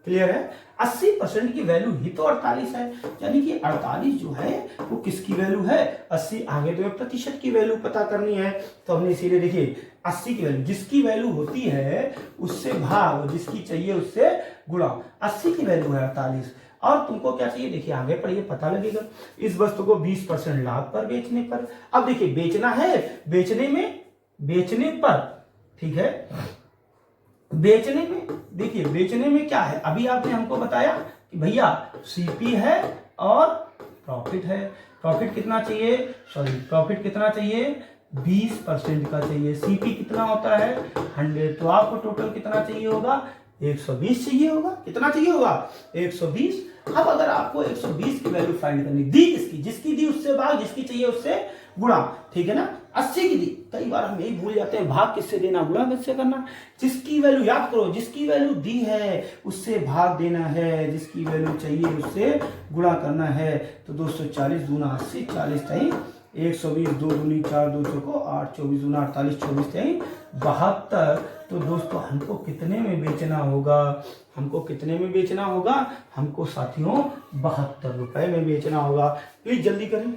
क्लियर है, 80% की वैल्यू ही तो 48 है, यानी कि 48 जो है वो किसकी वैल्यू है, 80। आगे तो प्रतिशत की वैल्यू पता करनी है, तो हमने इसीलिए देखिए 80 की वैल्यू, जिसकी वैल्यू होती है उससे भाग, जिसकी चाहिए उससे गुणा। 80 की वैल्यू है 48, और तुमको क्या चाहिए, देखिए आगे पढ़िए पता लगेगा। इस वस्तु को 20% लाभ पर बेचने पर। अब देखिए बेचना है, बेचने पर, ठीक है, बेचने में, देखिए बेचने में क्या है, अभी आपने हमको बताया कि भैया सीपी है और प्रॉफिट है। प्रॉफिट कितना चाहिए, प्रॉफिट कितना चाहिए, 20% का चाहिए। सीपी कितना होता है, 100, तो आपको टोटल कितना चाहिए होगा, 120 चाहिए होगा। कितना चाहिए होगा, 120। अब अगर आपको 120 की वैल्यू फाइंड करनी, दी किसकी, जिसकी दी उससे भाग, जिसकी चाहिए उससे गुणा, ठीक है ना। 80 की दी, कई बार हम यही भूल जाते हैं, भाग किससे देना, गुणा किससे करना। जिसकी वैल्यू, याद करो, जिसकी वैल्यू दी है उससे भाग देना है, जिसकी वैल्यू चाहिए उससे गुणा करना है। तो दोस्तों 40 दूना 80, 40 टाइम 120, 2 दूनी 4, 2 चौको 8, 24 दूना 48, 24 टाइम 72। तो दोस्तों हमको कितने में बेचना होगा, हमको कितने में बेचना होगा, हमको साथियों 72 रुपए में बेचना होगा। प्लीज जल्दी करें।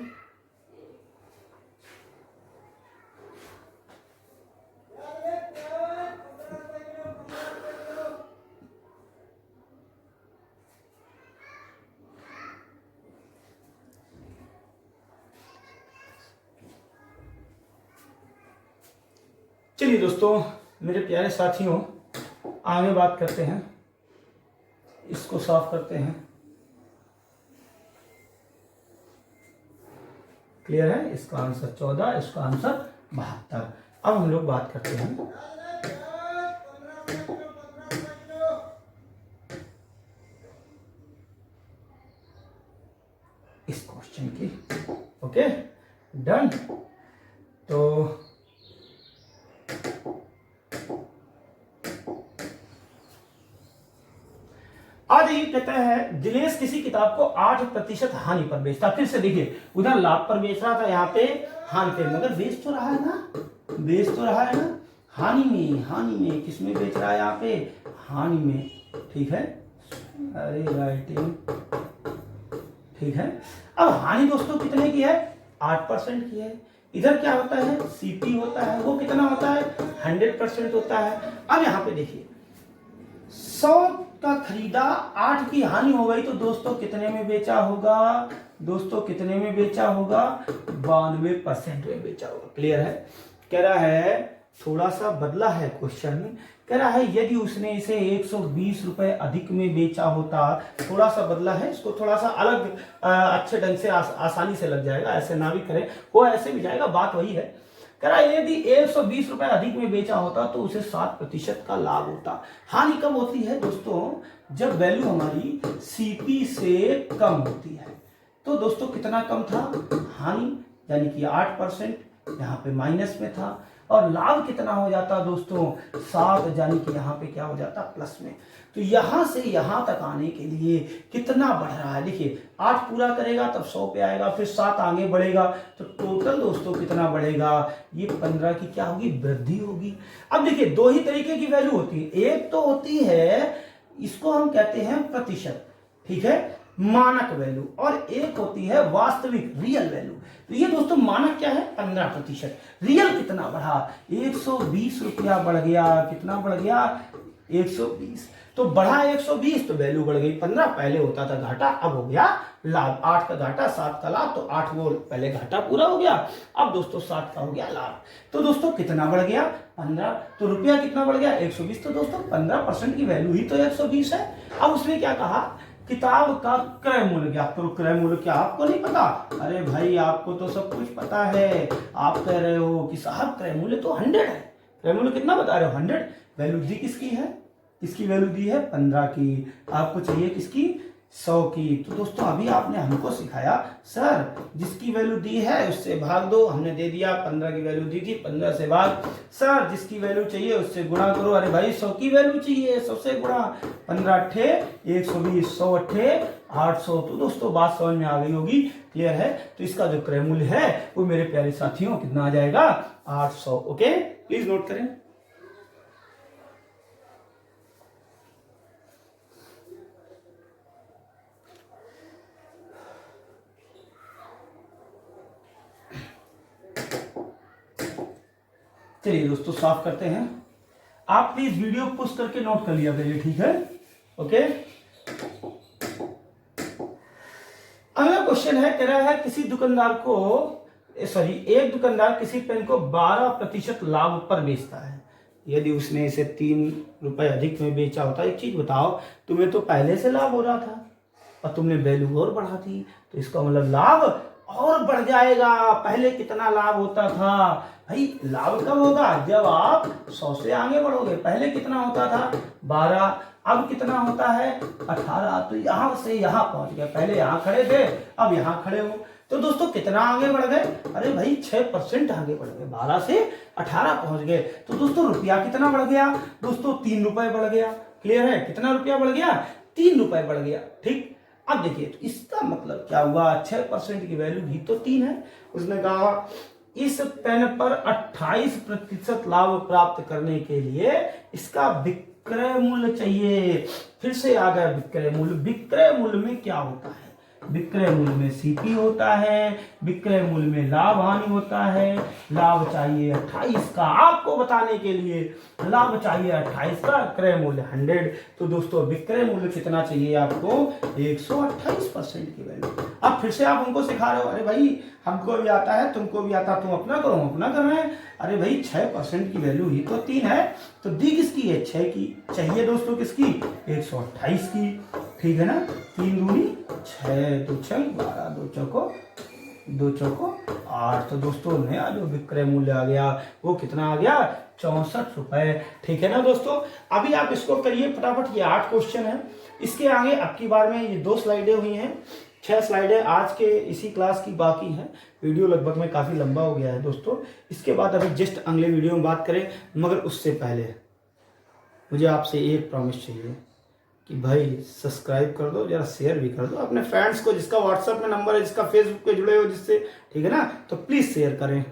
चलिए दोस्तों मेरे प्यारे साथियों, आगे बात करते हैं, इसको साफ करते हैं। क्लियर है, इसका आंसर 14, इसका आंसर 72। अब हम लोग बात करते हैं इस क्वेश्चन की। Okay done. तो आज ये कहता है दिनेश किसी किताब को 8% हानि पर बेचता। फिर से देखिए, उधर लाभ पर बेच रहा था, यहाँ पे हानि पे, मगर बेच तो रहा है ना, बेच तो रहा है ना, हानि में, हानि में किसमें बेच रहा है, यहाँ पे हानि में, ठीक है। अरे राइटिंग, ठीक है। अब हानि दोस्तों कितने की है, 8% की है। इधर क्या होता है, सीपी होता है, वो कितना होता है, 100% होता है। अब यहाँ पे देखिए 100 का खरीदा, 8 की हानि हो गई, तो दोस्तों कितने में बेचा होगा, दोस्तों कितने में बेचा होगा, 92% में बेचा होगा। क्लियर है। कह रहा है थोड़ा सा बदला है क्वेश्चन, कह रहा है यदि उसने इसे 120 रुपए अधिक में बेचा होता, थोड़ा सा बदला है, इसको थोड़ा सा अलग अच्छे ढंग से आसानी से लग जाएगा, ऐसे ना भी करें, वो ऐसे भी जाएगा, बात वही है। कह रहा है यदि 120 रुपए अधिक में बेचा होता तो उसे 7% का लाभ होता। हानि कब होती है दोस्तों, जब वैल्यू हमारी सीपी से कम होती है। तो दोस्तों कितना कम था, हानि यानी कि 8%, यहाँ पे माइनस में था, और लाभ कितना हो जाता दोस्तों, 7, यानी कि यहाँ पे क्या हो जाता, प्लस में। तो यहां से यहां तक आने के लिए कितना बढ़ रहा है, देखिए 8 पूरा करेगा तब 100 पे आएगा, फिर 7 आगे बढ़ेगा, तो टोटल दोस्तों कितना बढ़ेगा, ये 15 की क्या होगी, वृद्धि होगी। अब देखिए दो ही तरीके की वैल्यू होती है, एक तो होती है, इसको हम कहते हैं प्रतिशत, ठीक है, मानक वैल्यू, और एक होती है वास्तविक, रियल वैल्यू। तो ये दोस्तों मानक क्या है, 15%। रियल कितना बढ़ा, 120 रुपया बढ़ गया, कितना बढ़ गया, 120। तो बढ़ा 120 तो वैल्यू बढ़ गई 15। पहले होता था घाटा, अब हो गया लाभ। 8 का घाटा 7 का लाभ, तो 8 वो पहले घाटा पूरा हो गया, अब दोस्तों 7 का हो गया लाभ। तो दोस्तों कितना बढ़ गया 15। तो रुपया कितना बढ़ गया 120। तो दोस्तों 15% की वैल्यू ही तो 120 है। अब उसने क्या कहा, किताब का क्रय मूल्य क्या। तो क्रय मूल्य क्या आपको नहीं पता? अरे भाई आपको तो सब कुछ पता है। आप कह रहे हो कि साहब क्रय मूल्य तो 100 है। क्रय मूल्य कितना बता रहे हो 100। वैल्यू दी किसकी है? इसकी वैल्यू दी है 15 की। आपको चाहिए किसकी? 100 की। तो दोस्तों अभी आपने हमको सिखाया सर जिसकी वैल्यू दी है उससे भाग दो, हमने दे दिया। 15 की वैल्यू दी थी, 15 से भाग। सर जिसकी वैल्यू चाहिए उससे गुणा करो। अरे भाई 100 की वैल्यू चाहिए, 100 से गुणा। 15 अट्ठे 120, 100 अट्ठे 800। तो दोस्तों बात समझ में आ गई होगी, क्लियर है। तो इसका जो क्रय मूल्य है वो मेरे प्यारे साथियों कितना आ जाएगा 800। ओके, प्लीज नोट करें। चलिए दोस्तों साफ करते हैं। आप प्लीज वीडियो पुश करके नोट कर लिया करिए, ठीक है। ओके, अगला क्वेश्चन है, कह रहा है किसी दुकानदार को एक दुकानदार किसी पेन को 12% लाभ पर बेचता है। यदि उसने इसे 3 रुपए अधिक में बेचा होता। एक चीज बताओ, तुम्हें तो पहले से लाभ हो रहा था और तुमने वैल्यू और बढ़ा दी, तो इसका मतलब लाभ और बढ़ जाएगा। पहले कितना लाभ होता था भाई? लाभ कब होगा? जब आप 100 से आगे बढ़ोगे। पहले कितना होता था 12, अब कितना होता है 18। तो यहां से यहां पहुंच गए। पहले यहां खड़े थे, अब यहां खड़े हो। तो दोस्तों कितना आगे बढ़ गए? अरे भाई 6% आगे बढ़ गए, 12 से 18 पहुंच गए। तो दोस्तों रुपया कितना बढ़ गया? दोस्तों 3 रुपए बढ़ गया। क्लियर है? कितना रुपया बढ़ गया? 3 रुपए बढ़ गया। ठीक, अब देखिए तो इसका मतलब क्या हुआ? 6% की वैल्यू भी तो 3 है। उसने कहा इस पेन पर 28% लाभ प्राप्त करने के लिए इसका विक्रय मूल्य चाहिए। फिर से आ गया विक्रय मूल्य। विक्रय मूल्य में क्या होता है? विक्रय मूल्य में सीपी होता है, विक्रय मूल्य में लाभ हानि होता है। लाभ चाहिए 28 का, आपको बताने के लिए लाभ चाहिए 28 का, क्रय मूल्य 100। तो दोस्तों विक्रय मूल्य कितना चाहिए आपको? 128% की वैल्यू। अब फिर से आप हमको सिखा रहे हो, अरे भाई हमको भी आता है, तुमको भी आता, तुम अपना करो, अपना कर रहे हैं। अरे भाई 6% की वैल्यू ही तो 3 है। तो दी किसकी है? 6 की। चाहिए दोस्तों किसकी? 128 की। ठीक है ना? 3 दूनी 6, 2 6 12, 2 चौको 8। तो दोस्तों नया जो विक्रय मूल्य आ गया वो कितना आ गया? 64 रुपए। ठीक है ना दोस्तों? अभी आप इसको करिए फटाफट। ये 8 क्वेश्चन है। इसके आगे अब की बार में ये 2 स्लाइडें हुई हैं, 6 स्लाइडें आज के इसी क्लास की बाकी हैं। वीडियो लगभग में काफी लंबा हो गया है दोस्तों। इसके बाद अभी जस्ट अगले वीडियो में बात करें, मगर उससे पहले मुझे आपसे एक प्रॉमिस चाहिए कि भाई सब्सक्राइब कर दो, जरा शेयर भी कर दो अपने फ्रेंड्स को, जिसका व्हाट्सएप में नंबर है, जिसका फेसबुक पे जुड़े हो जिससे, ठीक है ना? तो प्लीज शेयर करें।